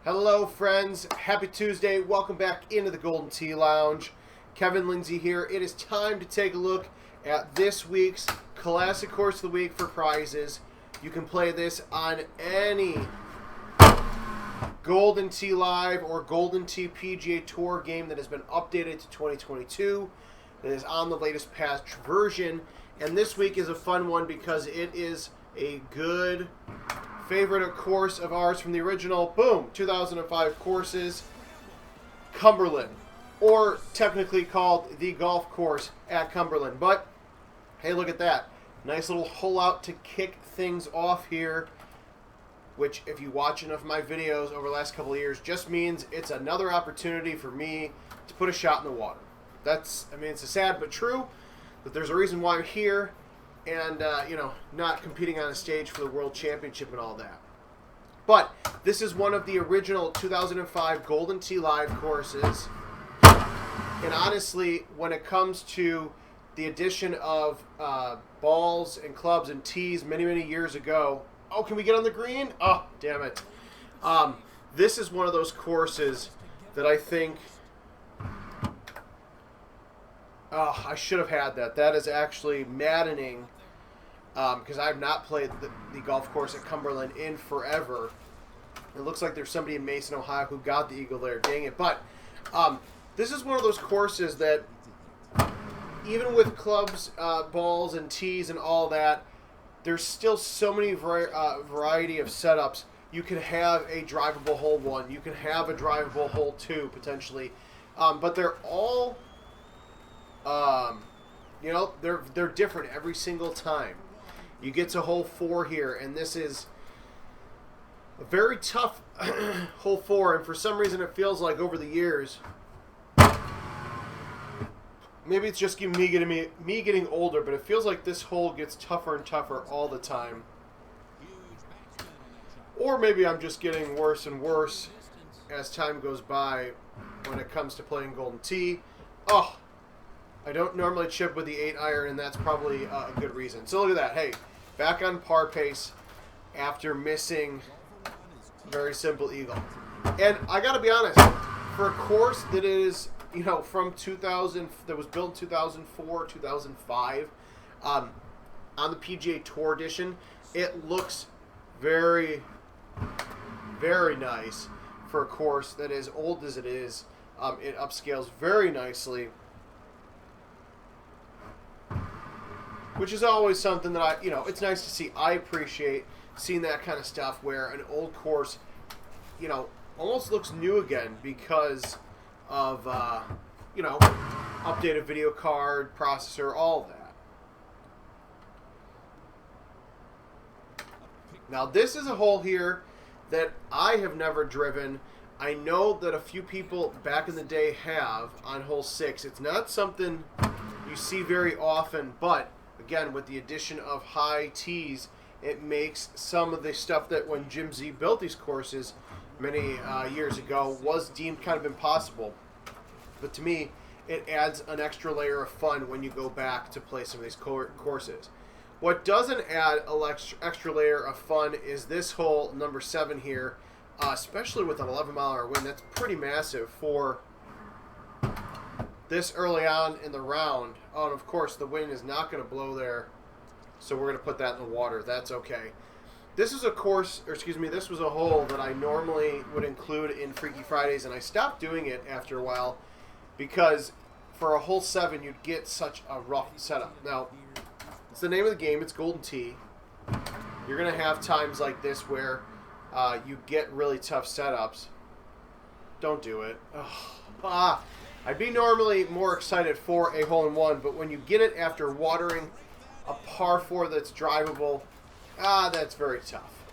Hello friends, happy Tuesday, welcome back into the Golden Tee Lounge. Kevin Lindsay here. It is time to take a look at this week's Classic Course of the Week for prizes. You can play this on any Golden Tee Live or Golden Tee PGA Tour game that has been updated to 2022. That is on the latest patch version. And this week is a fun one because it is a good favorite course of ours from the original, 2005 courses, Cumberland, or technically called the golf course at Cumberland. But hey, look at that. Nice little hole out to kick things off here, which if you watch enough of my videos over the last couple of years just means it's another opportunity for me to put a shot in the water. It's a sad but true, that there's a reason why I'm here and, not competing on a stage for the World Championship and all that. But this is one of the original 2005 Golden Tee Live courses. And honestly, when it comes to the addition of balls and clubs and tees many, many years ago, oh, can we get on the green? Oh, damn it. This is one of those courses that I think, I should have had that. That is actually maddening because I have not played the golf course at Cumberland in forever. It looks like there's somebody in Mason, Ohio who got the eagle there. Dang it. But this is one of those courses that even with clubs, balls, and tees and all that, there's still so many variety of setups. You can have a drivable hole 1. You can have a drivable hole 2, potentially. But they're all, they're different every single time. You get to hole 4 here, and this is a very tough hole 4. And for some reason, it feels like over the years, maybe it's just me getting older, but it feels like this hole gets tougher and tougher all the time. Or maybe I'm just getting worse and worse as time goes by when it comes to playing Golden Tee. Oh, I don't normally chip with the 8-iron, and that's probably a good reason. So look at that. Hey, back on par pace after missing very simple eagle. And I got to be honest, for a course that is, from 2000, that was built in 2004, 2005, on the PGA Tour edition, it looks very, very nice for a course that is old as it is. It upscales very nicely, which is always something that it's nice to see. I appreciate seeing that kind of stuff where an old course, almost looks new again because of, updated video card, processor, all of that. Now, this is a hole here that I have never driven. I know that a few people back in the day have on hole 6. It's not something you see very often, but again, with the addition of high tees, it makes some of the stuff that when Jim Z built these courses many years ago was deemed kind of impossible. But to me, it adds an extra layer of fun when you go back to play some of these courses. What doesn't add an extra layer of fun is this hole, number 7 here, especially with an 11-mile-an-hour wind. That's pretty massive for this early on in the round. Oh, and of course, the wind is not going to blow there, so we're going to put that in the water. That's okay. This is this was a hole that I normally would include in Freaky Fridays, and I stopped doing it after a while because for a hole 7, you'd get such a rough setup. Now, it's the name of the game. It's Golden Tee. You're going to have times like this where you get really tough setups. Don't do it. I'd be normally more excited for a hole-in-one, but when you get it after watering a par 4 that's drivable, that's very tough.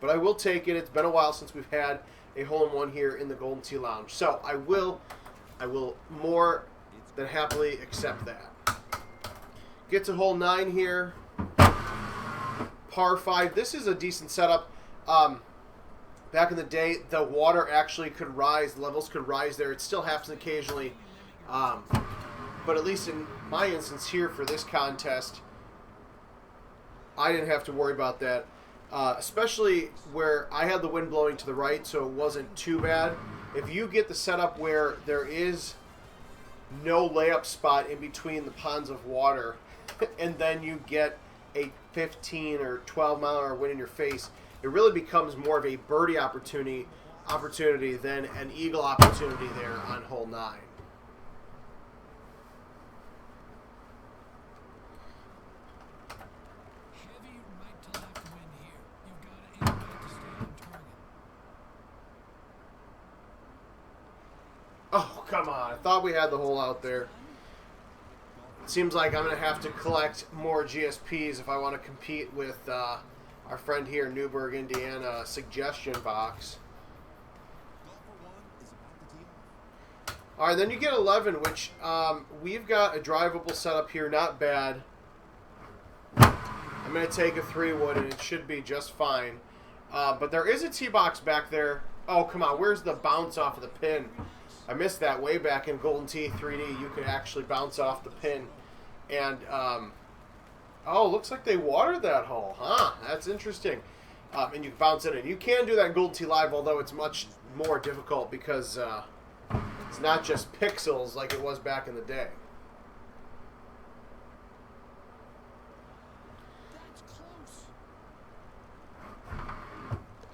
But I will take it. It's been a while since we've had a hole-in-one here in the Golden Tee Lounge, so I will more than happily accept that. Get to hole 9 here. Par 5. This is a decent setup. Back in the day, the water actually could rise. Levels could rise there. It still happens occasionally. But at least in my instance here for this contest, I didn't have to worry about that. especially where I had the wind blowing to the right, so it wasn't too bad. If you get the setup where there is no layup spot in between the ponds of water, and then you get a 15 or 12 mile an hour wind in your face, it really becomes more of a birdie opportunity than an eagle opportunity there on hole 9. Heavy right to left wind here. You've got to aim right to stay on target. Oh, come on. I thought we had the hole out there. It seems like I'm going to have to collect more GSPs if I want to compete with our friend here in Newburgh, Indiana, suggestion box. All right, then you get 11, which we've got a drivable setup here, not bad. I'm going to take a 3-wood, and it should be just fine. But there is a tee box back there. Oh, come on. Where's the bounce off of the pin? I missed that way back in Golden Tee 3D. You could actually bounce off the pin. And, oh, looks like they watered that hole. Huh, that's interesting. And you can bounce it in. You can do that in Golden Tee Live, although it's much more difficult because it's not just pixels like it was back in the day. That's close.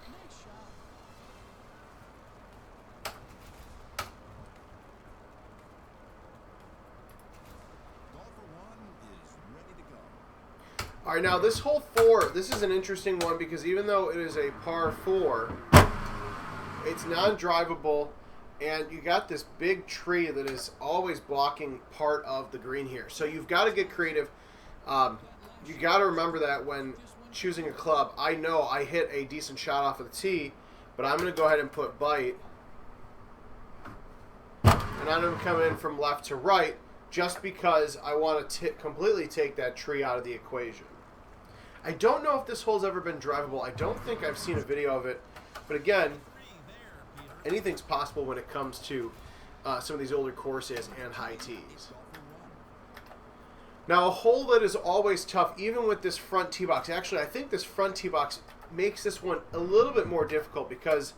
Nice shot. All right, now this hole 4, this is an interesting one because even though it is a par 4, it's non-drivable, and you got this big tree that is always blocking part of the green here. So you've got to get creative. You got to remember that when choosing a club. I know I hit a decent shot off of the tee, but I'm going to go ahead and put bite. And I'm going to come in from left to right just because I want to completely take that tree out of the equation. I don't know if this hole's ever been drivable. I don't think I've seen a video of it. But again, anything's possible when it comes to some of these older courses and high tees. Now, a hole that is always tough, even with this front tee box. Actually, I think this front tee box makes this one a little bit more difficult because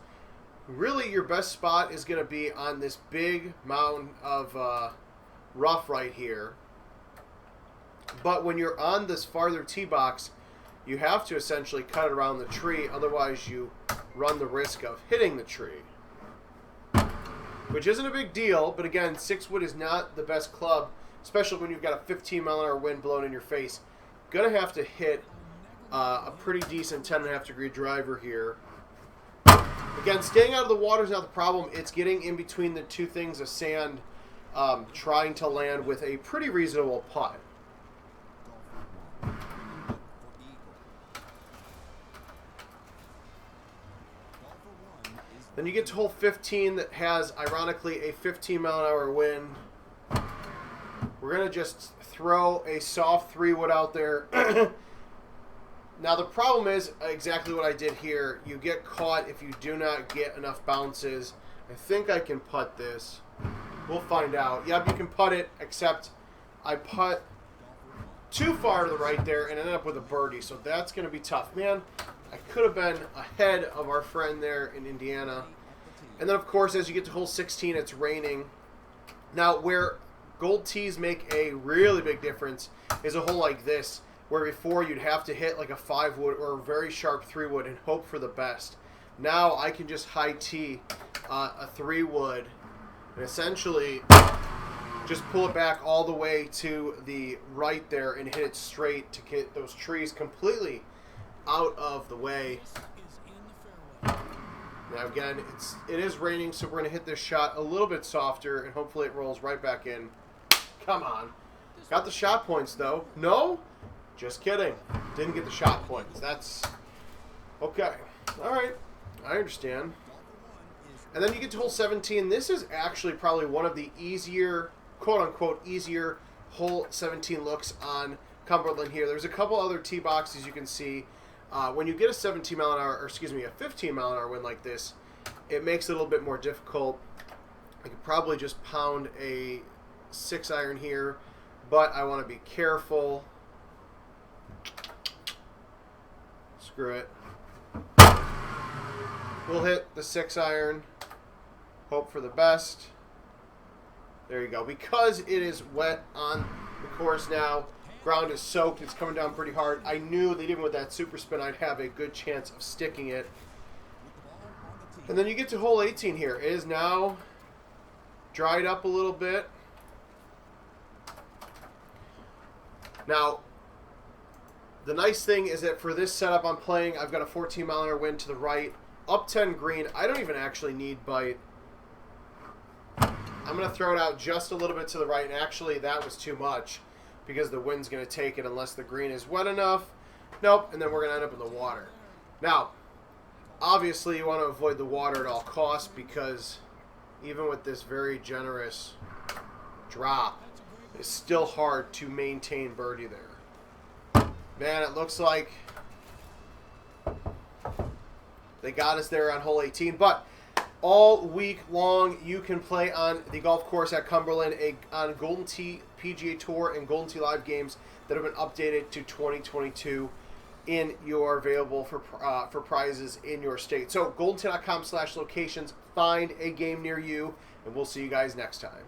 really your best spot is going to be on this big mountain of rough right here. But when you're on this farther tee box, you have to essentially cut around the tree. Otherwise, you run the risk of hitting the tree, which isn't a big deal. But again, 6-wood is not the best club, especially when you've got a 15-mile-an-hour wind blowing in your face. Gonna have to hit a pretty decent 10.5-degree driver here. Again, staying out of the water is not the problem. It's getting in between the two things of sand, trying to land with a pretty reasonable putt. Then you get to hole 15 that has, ironically, a 15-mile-an-hour wind. We're going to just throw a soft 3-wood out there. Now, the problem is exactly what I did here. You get caught if you do not get enough bounces. I think I can putt this. We'll find out. Yep, you can putt it, except I putt too far to the right there and ended up with a birdie. So that's going to be tough. Man, I could have been ahead of our friend there in Indiana. And then, of course, as you get to hole 16, it's raining. Now, where gold tees make a really big difference is a hole like this, where before you'd have to hit like a 5-wood or a very sharp 3-wood and hope for the best. Now I can just high tee a 3-wood and essentially just pull it back all the way to the right there and hit it straight to get those trees completely out of the way. Now again, it is raining, so we're going to hit this shot a little bit softer and hopefully it rolls right back in. Come on. Got the shot points though. No? Just kidding. Didn't get the shot points. That's okay. All right. I understand. And then you get to hole 17. This is actually probably one of the easier, quote-unquote, easier hole 17 looks on Cumberland here. There's a couple other tee boxes you can see. When you get a 17-mile-an-hour, or excuse me, a 15-mile-an-hour wind like this, it makes it a little bit more difficult. I could probably just pound a 6-iron here, but I want to be careful. Screw it. We'll hit the 6-iron. Hope for the best. There you go. Because it is wet on the course now, ground is soaked, it's coming down pretty hard. I knew that even with that super spin, I'd have a good chance of sticking it. And then you get to hole 18 here. It is now dried up a little bit. Now, the nice thing is that for this setup I'm playing, I've got a 14-mile-an-hour wind to the right, up 10 green. I don't even actually need bite. I'm going to throw it out just a little bit to the right, and actually that was too much because the wind's going to take it unless the green is wet enough. Nope, and then we're going to end up in the water. Now, obviously you want to avoid the water at all costs because even with this very generous drop, it's still hard to maintain birdie there. Man, it looks like they got us there on hole 18, but all week long, you can play on the golf course at Cumberland on Golden Tee PGA Tour and Golden Tee Live games that have been updated to 2022 in your available for prizes in your state. So, goldentee.com/locations. Find a game near you, and we'll see you guys next time.